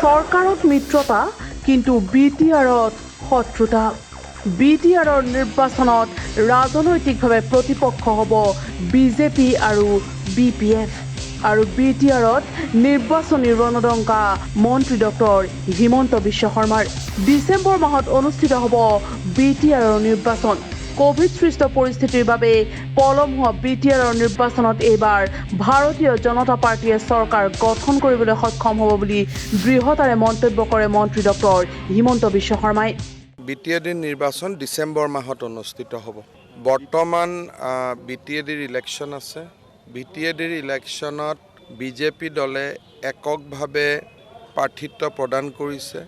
চৰকাৰত মিত্ৰতা কিন্তু বিটিআৰত শত্ৰুতা বিটিআৰৰ নিৰ্বাচনত ৰাজনৈতিকভাৱে প্ৰতিপক্ষ হ'ব বিজেপি আৰু বিপিএফ আৰু বিটিআৰত নিৰ্বাচনী ৰণদংকা মন্ত্ৰী ডক্টৰ হিমন্ত বিশ্ব শৰ্মাৰ ডিচেম্বৰ মাহত অনুষ্ঠিত হ'ব বিটিআৰৰ নিৰ্বাচন কোভিড সৃষ্ট পৰিস্থিতিৰ বাবে পলম হোৱা বিটিআৰৰ নিৰ্বাচনত এইবাৰ ভাৰতীয় জনতা পাৰ্টিয়ে চৰকাৰ গঠন কৰিবলৈ সক্ষম হ'ব বুলি দৃঢ়তাৰে মন্তব্য কৰে মন্ত্ৰী ডক্টৰ হিমন্ত বিশ্ব শৰ্মাই বিটিএডিৰ নিৰ্বাচন ডিচেম্বৰ মাহত অনুষ্ঠিত হ'ব বৰ্তমান বিটিএডিৰ ইলেকশ্যন আছে বিটিএডিৰ ইলেকশ্যনত বিজেপি দলে এককভাৱে প্ৰাৰ্থিত্ব প্ৰদান কৰিছে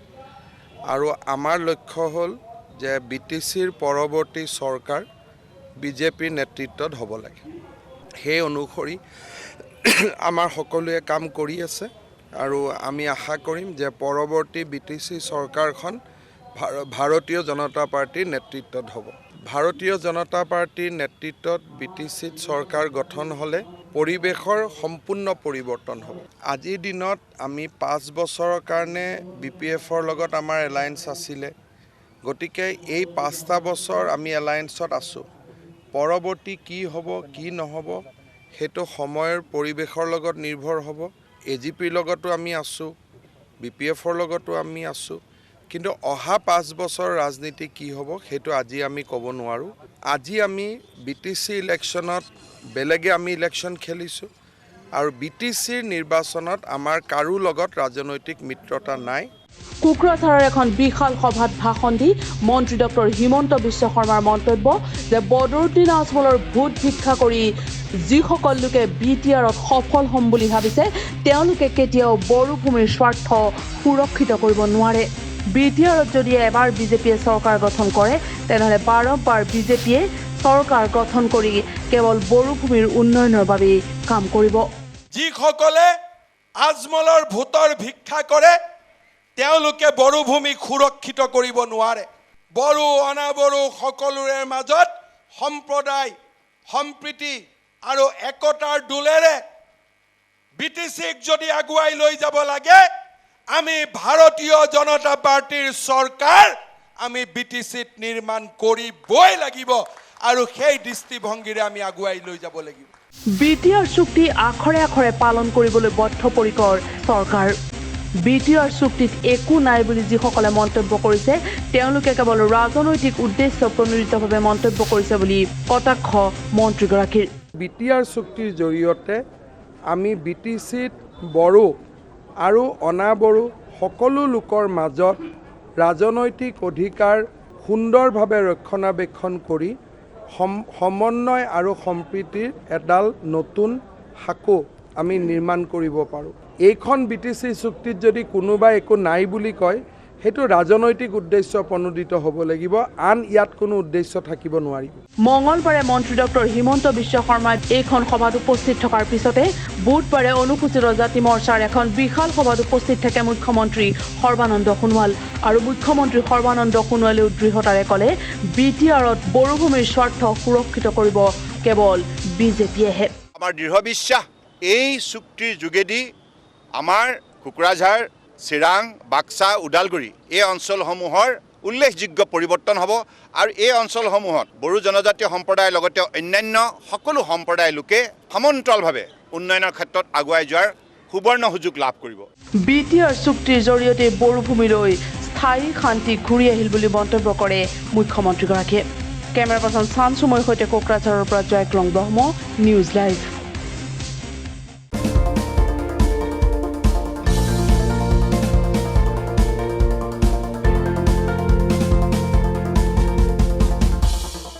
আৰু আমাৰ লক্ষ্য হ'ল যে বিটিচিৰ পৰৱৰ্তী চৰকাৰ বিজেপিৰ নেতৃত্বত হ'ব লাগে সেই অনুসৰি আমাৰ সকলোৱে কাম কৰি আছে আৰু আমি আশা কৰিম যে পৰৱৰ্তী বিটিচি চৰকাৰখন ভাৰতীয় জনতা পাৰ্টিৰ নেতৃত্বত হ'ব ভাৰতীয় জনতা পাৰ্টিৰ নেতৃত্বত বিটিচিত চৰকাৰ গঠন হ'লে পৰিৱেশৰ সম্পূৰ্ণ পৰিৱৰ্তন হ'ব আজিৰ দিনত আমি 5 বছৰৰ কাৰণে বিপিএফৰ লগত আমাৰ এলায়েন্স আছিলে গতিকে এই 5টা বছৰ আমি এলায়েন্সত আছোঁ পৰৱৰ্তী কি হ'ব কি নহ'ব সেইটো সময়ৰ পৰিৱেশৰ লগত নিৰ্ভৰ হ'ব এজিপিৰ লগতো আমি আছোঁ বিপিএফৰ লগতো আমি আছোঁ কিন্তু অহা 5 বছৰ ৰাজনীতি কি হ'ব সেইটো আজি আমি ক'ব নোৱাৰোঁ আজি আমি বিটিচি ইলেকশ্যনত বেলেগে আমি ইলেকশ্যন খেলিছোঁ আৰু বিটিচিৰ নিৰ্বাচনত আমাৰ কাৰো লগত ৰাজনৈতিক মিত্ৰতা নাই কুকুৰাঝাৰৰ এখন বিশাল সভাত ভাষণ দি মন্ত্ৰী ডক্টৰ হিমন্ত বিশ্ব শৰ্মাৰ মন্তব্য যে বদৰুদ্দিন আজমলৰ ভোট ভিক্ষা কৰি যিসকল লোকে বিটিআৰত সফল হ'ম বুলি ভাবিছে তেওঁলোকে কেতিয়াও বড়োভূমিৰ স্বাৰ্থ সুৰক্ষিত কৰিব নোৱাৰে বিটিআৰত যদি এবাৰ বিজেপিয়ে চৰকাৰ গঠন কৰে তেনেহ'লে বাৰম্বাৰ বিজেপিয়ে চৰকাৰ গঠন কৰি কেৱল বড়োভূমিৰ উন্নয়নৰ বাবে কাম কৰিব যিসকলে আজমলৰ ভোটৰ ভিক্ষা কৰে তেওঁলোকে বড়োভূমি সুৰক্ষিত কৰিব নোৱাৰে বড়ো অনাবড়ো সকলোৰে মাজত সম্প্ৰদায় সম্প্ৰীতি আৰু একতাৰ দোলেৰে বিটিচিক যদি আগুৱাই লৈ যাব লাগে আমি ভাৰতীয় জনতা পাৰ্টিৰ চৰকাৰ আমি বিটিচিত নিৰ্মাণ কৰিবই লাগিব আৰু সেই দৃষ্টিভংগীৰে আমি আগুৱাই লৈ যাব লাগিব বিটিআৰ চুক্তি আখৰে আখৰে পালন কৰিবলৈ বদ্ধপৰিকৰ চৰকাৰ বিটিআৰ চুক্তিত একো নাই বুলি যিসকলে মন্তব্য কৰিছে তেওঁলোকে কেৱল ৰাজনৈতিক উদ্দেশ্য প্ৰণোদিতভাৱে মন্তব্য কৰিছে বুলি কটাক্ষ মন্ত্ৰীগৰাকীৰ বিটিআৰ চুক্তিৰ জৰিয়তে আমি বিটিচিত বড়ো আৰু অনাবড়ো সকলো লোকৰ মাজত ৰাজনৈতিক অধিকাৰ সুন্দৰভাৱে ৰক্ষণাবেক্ষণ কৰি সমন্বয় আৰু সম্প্ৰীতিৰ এডাল নতুন সাঁকো আমি নিৰ্মাণ কৰিব পাৰোঁ এইখন বিটিচি চুক্তিত যদি কোনোবা একো নাই বুলি কয় সেইটো ৰাজনৈতিক উদ্দেশ্য প্ৰণোদিত হ'ব লাগিব আন ইয়াত কোনো উদ্দেশ্য থাকিব নোৱাৰিব মঙলবাৰে মন্ত্ৰী ডক্টৰ হিমন্ত বিশ্ব শৰ্মাই এইখন সভাত উপস্থিত থকাৰ পিছতে বুধবাৰে অনুসূচিত জাতি মৰ্চাৰ এখন বিশাল সভাত উপস্থিত থাকে মুখ্যমন্ত্ৰী সৰ্বানন্দ সোণোৱাল আৰু মুখ্যমন্ত্ৰী সৰ্বানন্দ সোণোৱালেও দৃঢ়তাৰে ক'লে বিটিআৰত বড়োভূমিৰ স্বাৰ্থ সুৰক্ষিত কৰিব কেৱল বিজেপিয়েহে আমাৰ দৃঢ় বিশ্বাস এই চুক্তিৰ যোগেদি আমাৰ কোকৰাঝাৰ চিৰাং বাক্সা ওদালগুৰি এই অঞ্চলসমূহৰ উল্লেখযোগ্য পৰিৱৰ্তন হ'ব আৰু এই অঞ্চলসমূহত বড়ো জনজাতীয় সম্প্ৰদায়ৰ লগতে অন্যান্য সকলো সম্প্ৰদায়ৰ লোকে সমান্তৰালভাৱে উন্নয়নৰ ক্ষেত্ৰত আগুৱাই যোৱাৰ সুবৰ্ণ সুযোগ লাভ কৰিব বিটিআৰ চুক্তিৰ জৰিয়তে বড়োভূমিলৈ স্থায়ী শান্তি ঘূৰি আহিল বুলি মন্তব্য কৰে মুখ্যমন্ত্ৰীগৰাকীয়ে কেমেৰা পাৰ্চন চানচুময়ৰ সৈতে কোকৰাঝাৰৰ পৰা জয়ক্ৰং ব্ৰহ্ম নিউজ লাইভ